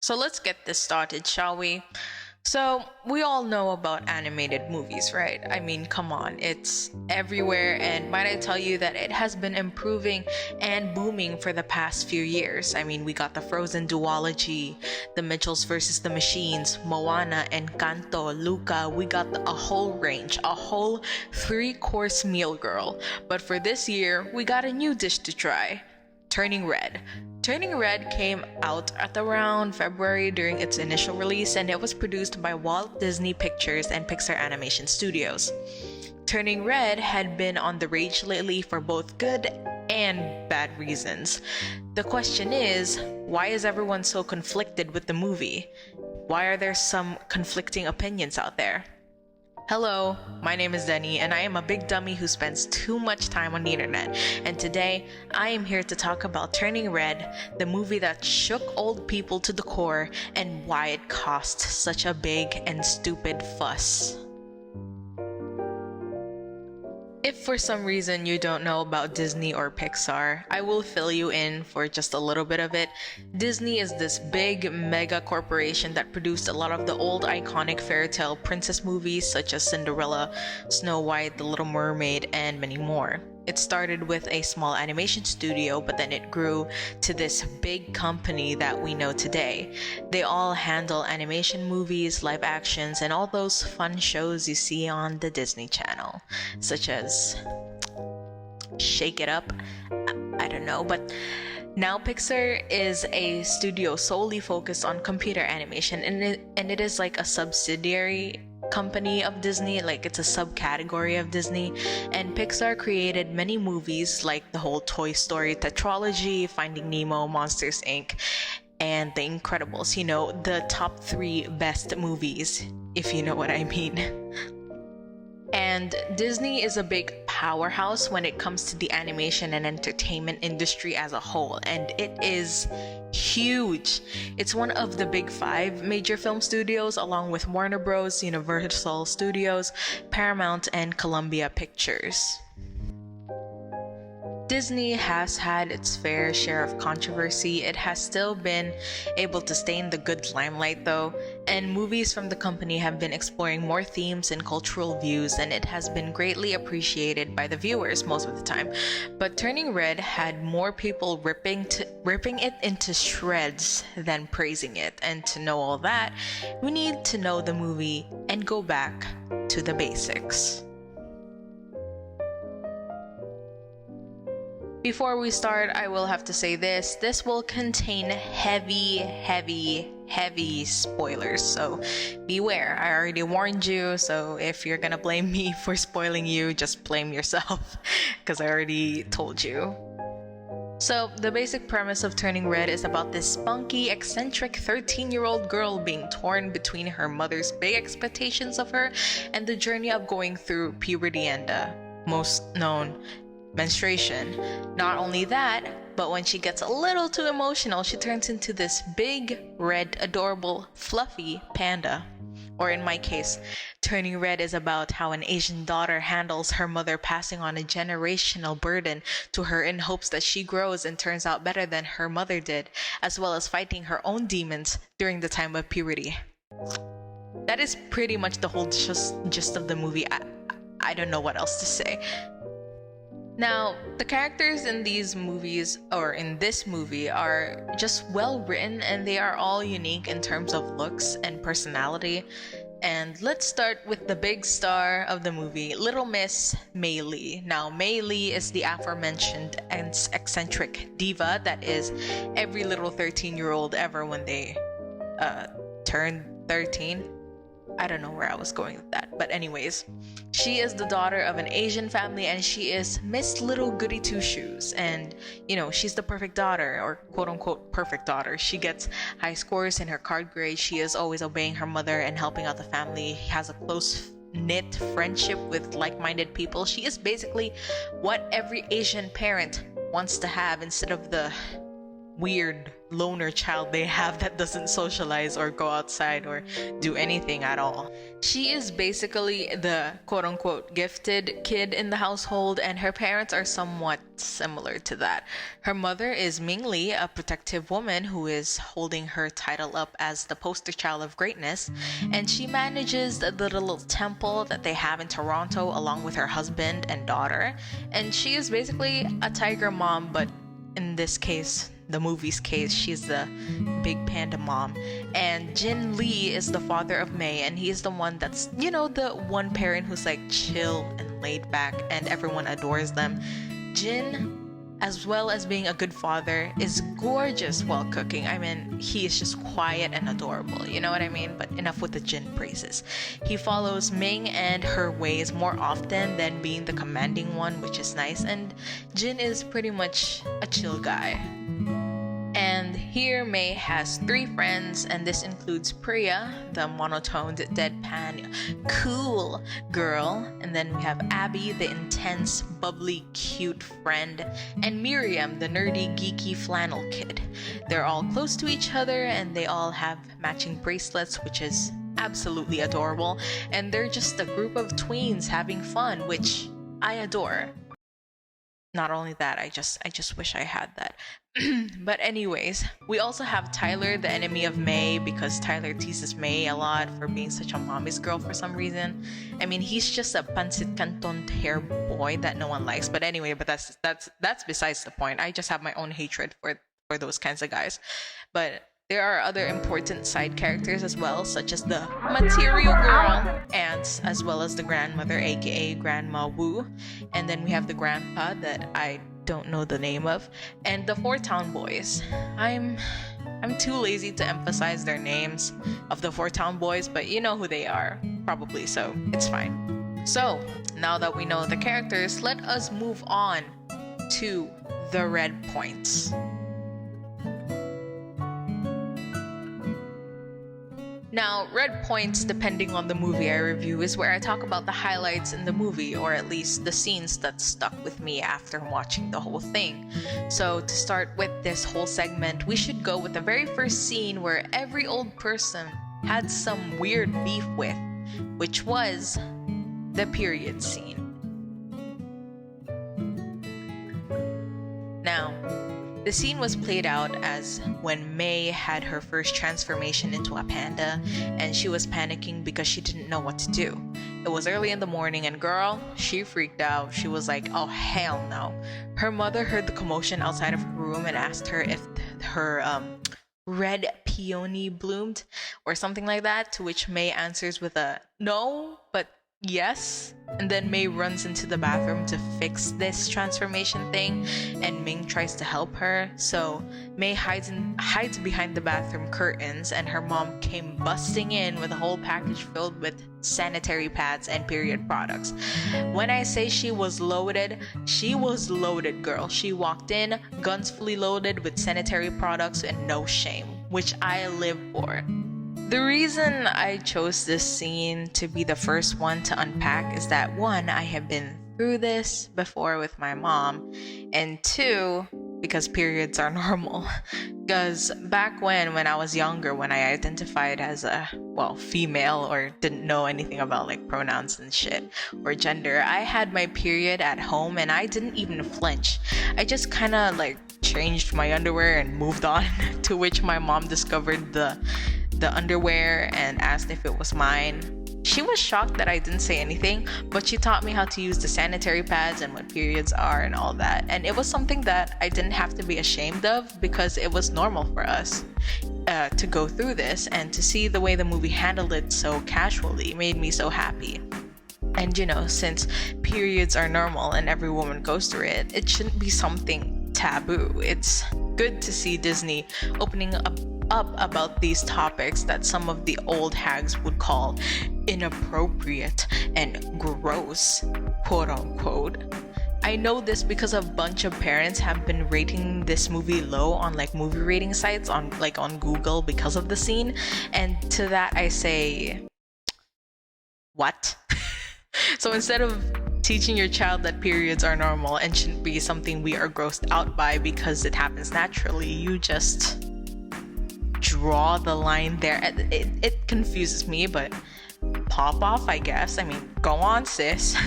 So let's get this started, shall we? So, we all know about animated movies, right? I mean, come on, it's everywhere, and might I tell you that it has been improving and booming for the past few years. I mean, we got the Frozen duology, the Mitchells versus the Machines, Moana, Encanto, Luca. We got a whole range, a whole three-course meal, girl. But for this year, we got a new dish to try. Turning Red. Turning Red came out at around February during its initial release, and it was produced by Walt Disney Pictures and Pixar Animation Studios. Turning Red had been on the rage lately for both good and bad reasons. The question is, why is everyone so conflicted with the movie? Why are there some conflicting opinions out there? Hello, my name is Denny, and I am a big dummy who spends too much time on the internet. And today, I am here to talk about Turning Red, the movie that shook old people to the core, and why it caused such a big and stupid fuss. If for some reason you don't know about Disney or Pixar, I will fill you in for just a little bit of it. Disney is this big mega corporation that produced a lot of the old iconic fairy tale princess movies such as Cinderella, Snow White, The Little Mermaid, and many more. It started with a small animation studio, but then it grew to this big company that we know today. They all handle animation movies, live actions, and all those fun shows you see on the Disney Channel, such as Shake It Up. I don't know, but now Pixar is a studio solely focused on computer animation, and it is like a subsidiary company of Disney, like it's a subcategory of Disney. And Pixar created many movies like the whole Toy Story tetralogy, Finding Nemo, Monsters Inc., and The Incredibles, the top 3 best movies, if you know what I mean. And Disney is a big powerhouse when it comes to the animation and entertainment industry as a whole, and it is huge. It's one of the big 5 major film studios, along with Warner Bros., Universal Studios, Paramount, and Columbia Pictures. Disney has had its fair share of controversy. It has still been able to stay in the good limelight though, and movies from the company have been exploring more themes and cultural views, and it has been greatly appreciated by the viewers most of the time. But Turning Red had more people ripping it into shreds than praising it, and to know all that, we need to know the movie and go back to the basics. Before we start, I will have to say this. This will contain heavy spoilers, so beware. I already warned you, so if you're gonna blame me for spoiling you, just blame yourself, because I already told you. So, the basic premise of Turning Red is about this spunky, eccentric 13-year-old girl being torn between her mother's big expectations of her and the journey of going through puberty and, most known, menstruation. Not only that, but when she gets a little too emotional, she turns into this big, red, adorable, fluffy panda. Or in my case, Turning Red is about how an Asian daughter handles her mother passing on a generational burden to her in hopes that she grows and turns out better than her mother did, as well as fighting her own demons during the time of puberty. That is pretty much the whole gist of the movie. I don't know what else to say. Now, the characters in these movies, or in this movie, are just well written, and they are all unique in terms of looks and personality. And let's start with the big star of the movie, Little Miss Mei Lee. Now, Mei Lee is the aforementioned eccentric diva that is every little 13-year-old ever when they turn 13. I don't know where I was going with that, but anyways, she is the daughter of an Asian family, and she is Miss Little Goody Two Shoes, and she's the perfect daughter, or quote-unquote perfect daughter. She gets high scores in her card grade. She is always obeying her mother and helping out the family, has a close knit friendship with like-minded people. She is basically what every Asian parent wants to have instead of the weird loner child they have that doesn't socialize or go outside or do anything at all. She is basically the quote-unquote gifted kid in the household, and her parents are somewhat similar to that. Her mother is Ming Li, a protective woman who is holding her title up as the poster child of greatness, and she manages the little temple that they have in Toronto along with her husband and daughter. And she is basically a tiger mom, but in this case, the movie's case, she's the big panda mom. And Jin Lee is the father of Mei, and he's the one that's, you know, the one parent who's like chill and laid back and everyone adores them. Jin, as well as being a good father, is gorgeous while cooking. I mean, he is just quiet and adorable, you know what I mean? But enough with the Jin praises. He follows Ming and her ways more often than being the commanding one, which is nice. And Jin is pretty much a chill guy. And here Mei has 3 friends, and this includes Priya, the monotoned, deadpan, cool girl. And then we have Abby, the intense, bubbly, cute friend, and Miriam, the nerdy, geeky flannel kid. They're all close to each other, and they all have matching bracelets, which is absolutely adorable. And they're just a group of tweens having fun, which I adore. Not only that, I just wish I had that. But anyways, we also have Tyler, the enemy of Mei, because Tyler teases Mei a lot for being such a mommy's girl for some reason. I mean, he's just a pancit canton hair boy that no one likes. But anyway, that's besides the point. I just have my own hatred for those kinds of guys. But there are other important side characters as well, such as the material girl, aunts, as well as the grandmother, aka Grandma Wu. And then we have the grandpa that I don't know the name of, and the 4 town boys. I'm too lazy to emphasize their names of the 4 town boys, but you know who they are, probably, so it's fine. So, now that we know the characters, let us move on to the red points. Now, red points, depending on the movie I review, is where I talk about the highlights in the movie, or at least the scenes that stuck with me after watching the whole thing. So to start with this whole segment, we should go with the very first scene where every old person had some weird beef with, which was the period scene. Now, the scene was played out as when Mei had her first transformation into a panda, and she was panicking because she didn't know what to do. It was early in the morning, and girl, she freaked out. She was like, oh hell no. Her mother heard the commotion outside of her room and asked her if her red peony bloomed or something like that, to which Mei answers with a no, but yes. And then Mei runs into the bathroom to fix this transformation thing, and Ming tries to help her. So Mei hides behind the bathroom curtains, and her mom came busting in with a whole package filled with sanitary pads and period products. When I say she was loaded, girl. She walked in, guns fully loaded with sanitary products and no shame, which I live for. The reason I chose this scene to be the first one to unpack is that 1, I have been through this before with my mom, and 2, because periods are normal. Because back when I was younger, when I identified as a, female, or didn't know anything about like pronouns and shit, or gender, I had my period at home and I didn't even flinch. I just kind of like changed my underwear and moved on, to which my mom discovered the underwear and asked if it was mine. She was shocked that I didn't say anything, but she taught me how to use the sanitary pads and what periods are and all that. And it was something that I didn't have to be ashamed of, because it was normal for us to go through this, and to see the way the movie handled it so casually made me so happy. And you know, since periods are normal and every woman goes through it, it shouldn't be something taboo. It's good to see Disney opening up about these topics that some of the old hags would call inappropriate and gross, quote unquote. I know this because a bunch of parents have been rating this movie low on like movie rating sites on Google because of the scene, and to that I say, what? So instead of teaching your child that periods are normal and shouldn't be something we are grossed out by because it happens naturally. You just draw the line there. It confuses me, but pop off, I guess. I mean, go on, sis.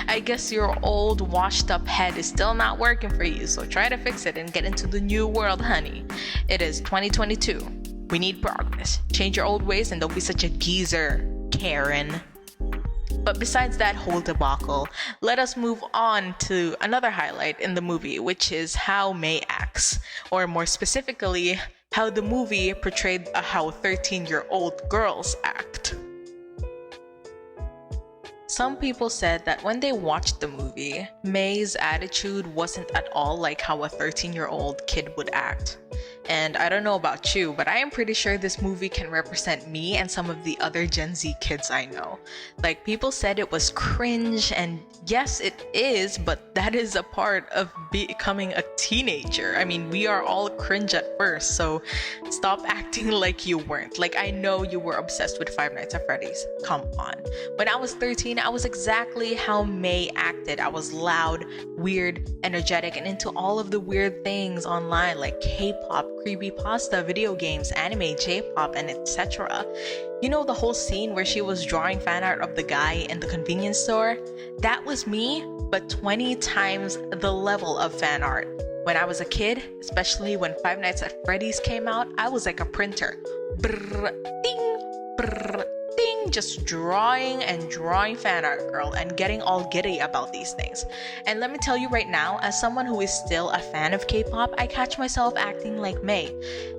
I guess your old washed up head is still not working for you, so try to fix it and get into the new world, honey. It is 2022. We need progress. Change your old ways and don't be such a geezer, Karen. But besides that whole debacle, let us move on to another highlight in the movie, which is how May acts, or more specifically, how the movie portrayed how 13-year-old girls act. Some people said that when they watched the movie, May's attitude wasn't at all like how a 13-year-old kid would act. And I don't know about you, but I am pretty sure this movie can represent me and some of the other Gen Z kids I know. Like, people said it was cringe, and yes, it is, but that is a part of becoming a teenager. I mean, we are all cringe at first, so stop acting like you weren't. Like, I know you were obsessed with Five Nights at Freddy's. Come on. When I was 13, I was exactly how May acted. I was loud, weird, energetic, and into all of the weird things online like K-pop, creepypasta, video games, anime, J-pop, and etc. You know the whole scene where she was drawing fan art of the guy in the convenience store? That was me, but 20 times the level of fan art. When I was a kid, especially when Five Nights at Freddy's came out, I was like a printer. Brrr, ding, brrr, ding, just drawing fan art, girl, and getting all giddy about these things. And let me tell you right now, as someone who is still a fan of K-pop, I catch myself acting like May.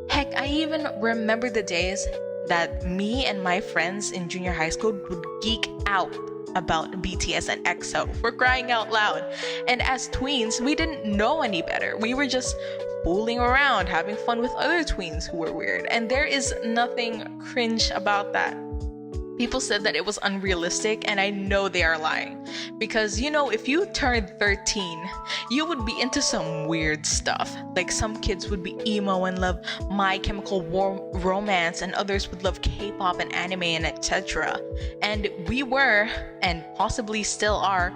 Heck, I even remember the days that me and my friends in junior high school would geek out about BTS and EXO, for crying out loud. And as tweens, we didn't know any better. We were just fooling around, having fun with other tweens who were weird. And there is nothing cringe about that. People said that it was unrealistic, and I know they are lying. Because, you know, if you turned 13, you would be into some weird stuff. Like, some kids would be emo and love My Chemical Romance, and others would love K-pop and anime and etc. And we were, and possibly still are,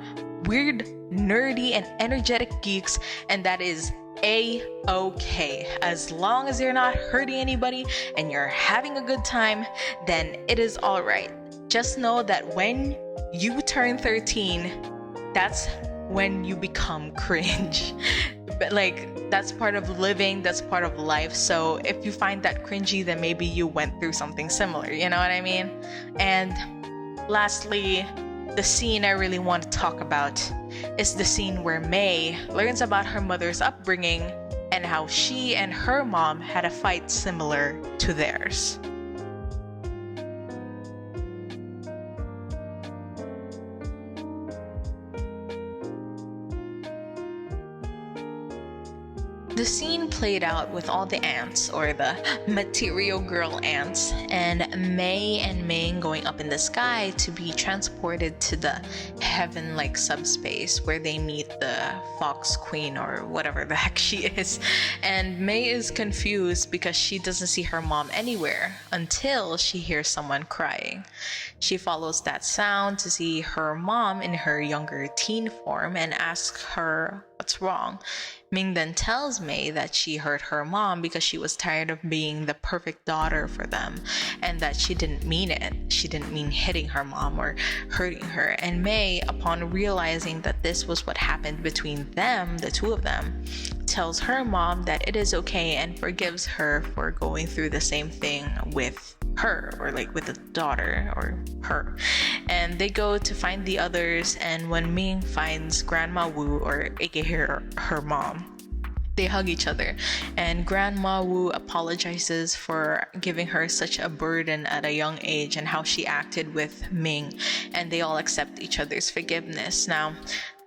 weird, nerdy, and energetic geeks, and that is A-okay. As long as you're not hurting anybody and you're having a good time, then it is all right. Just know that when you turn 13, that's when you become cringe. But like, that's part of living, that's part of life. So if you find that cringy, then maybe you went through something similar, you know what I mean? And lastly, the scene I really want to talk about is the scene where May learns about her mother's upbringing and how she and her mom had a fight similar to theirs. The scene played out with all the ants, or the material girl ants, and May and Ming going up in the sky to be transported to the heaven-like subspace where they meet the Fox Queen, or whatever the heck she is. And May is confused because she doesn't see her mom anywhere until she hears someone crying. She follows that sound to see her mom in her younger teen form and asks her what's wrong. Ming then tells May that she hurt her mom because she was tired of being the perfect daughter for them, and that she didn't mean it. She didn't mean hitting her mom or hurting her. And May, upon realizing that this was what happened between them, the two of them, tells her mom that it is okay and forgives her for going through the same thing with her, or like with the daughter, or her. And they go to find the others, and when Ming finds Grandma Wu, or aka her mom, they hug each other, and Grandma Wu apologizes for giving her such a burden at a young age and how she acted with Ming, and they all accept each other's forgiveness. Now,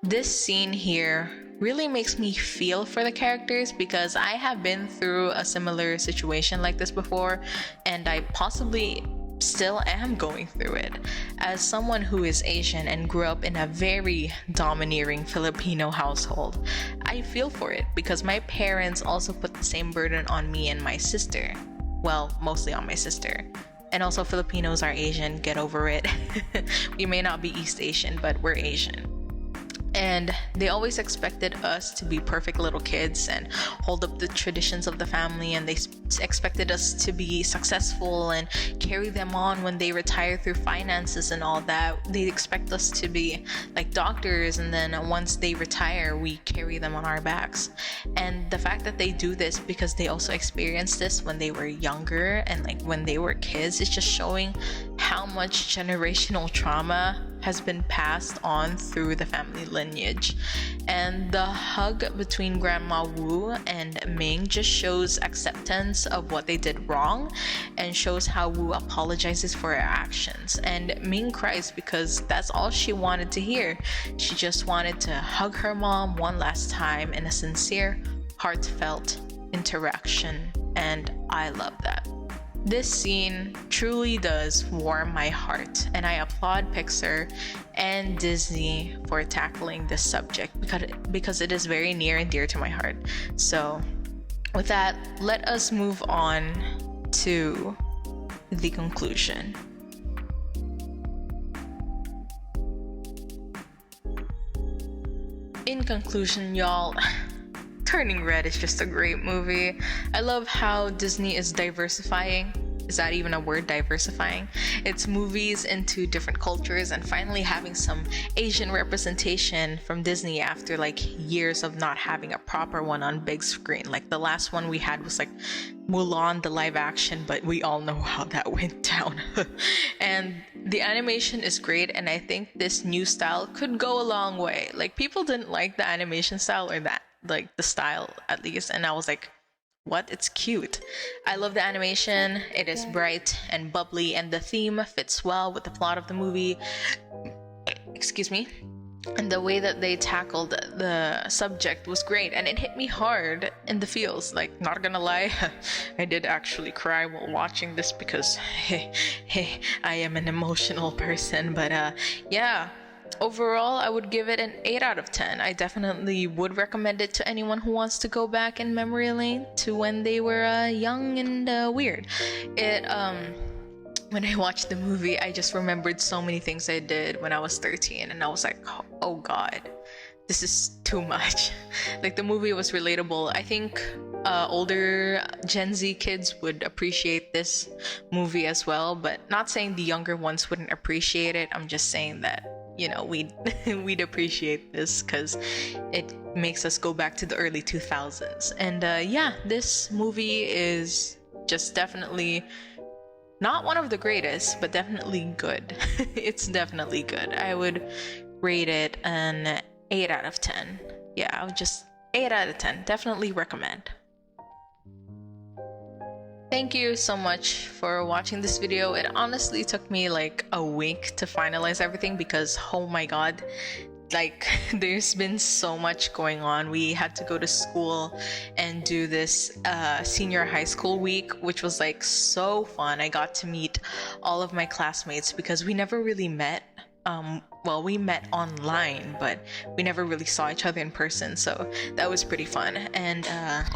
this scene here really makes me feel for the characters, because I have been through a similar situation like this before, and I possibly still am going through it. As someone who is Asian and grew up in a very domineering Filipino household, I feel for it, because my parents also put the same burden on me and my sister. Well, mostly on my sister. And also, Filipinos are Asian, get over it. We may not be East Asian, but we're Asian. And they always expected us to be perfect little kids and hold up the traditions of the family, and they expected us to be successful and carry them on when they retire through finances and all that. They expect us to be like doctors, and then once they retire, we carry them on our backs. And the fact that they do this because they also experienced this when they were younger and like when they were kids is just showing how much generational trauma has been passed on through the family lineage. And the hug between Grandma Wu and Ming just shows acceptance of what they did wrong and shows how Wu apologizes for her actions. And Ming cries because that's all she wanted to hear. She just wanted to hug her mom one last time in a sincere, heartfelt interaction. And I love that. This scene truly does warm my heart, and I applaud Pixar and Disney for tackling this subject because it is very near and dear to my heart. So with that, let us move on to the conclusion. In conclusion, y'all, Turning Red is just a great movie. I love how Disney is diversifying. Is that even a word, diversifying? Its movies into different cultures and finally having some Asian representation from Disney after like years of not having a proper one on big screen. Like the last one we had was like Mulan, the live action, but we all know how that went down. And the animation is great, and I think this new style could go a long way. Like people didn't like the animation style, or that like the style at least, and I was like, what? It's cute. I love the animation. It is bright and bubbly, and the theme fits well with the plot of the movie. Excuse me. And the way that they tackled the subject was great, and it hit me hard in the feels. Like, not gonna lie, I did actually cry while watching this because I am an emotional person. But yeah, overall, I would give it an 8 out of 10. I definitely would recommend it to anyone who wants to go back in memory lane to when they were young and weird. When I watched the movie, I just remembered so many things I did when I was 13, and I was like, oh god, this is too much. Like, the movie was relatable. I think older Gen Z kids would appreciate this movie as well, but not saying the younger ones wouldn't appreciate it. I'm just saying that, you know, we'd appreciate this because it makes us go back to the early 2000s. And yeah, this movie is just definitely not one of the greatest, but definitely good. It's definitely good. I would rate it an 8 out of 10. Yeah, I would just 8 out of 10. Definitely recommend. Thank you so much for watching this video. It honestly took me like a week to finalize everything because, oh my god, like there's been so much going on. We had to go to school and do this senior high school week, which was like so fun. I got to meet all of my classmates because we never really met. Well, we met online, but we never really saw each other in person, so that was pretty fun. And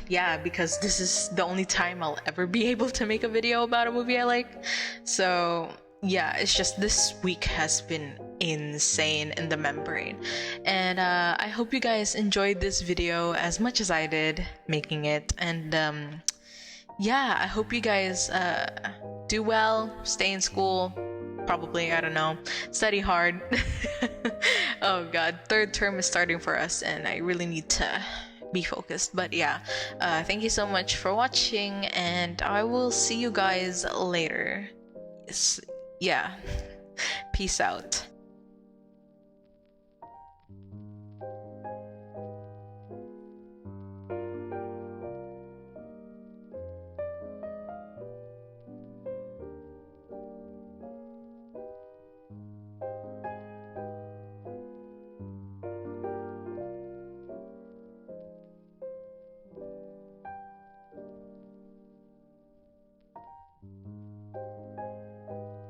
yeah, because this is the only time I'll ever be able to make a video about a movie I like. So yeah, it's just this week has been insane in the membrane. And I hope you guys enjoyed this video as much as I did making it. And yeah, I hope you guys do well, stay in school. Probably, I don't know, study hard. Oh god, third term is starting for us and I really need to be focused. But yeah, thank you so much for watching, and I will see you guys later. Yeah, peace out.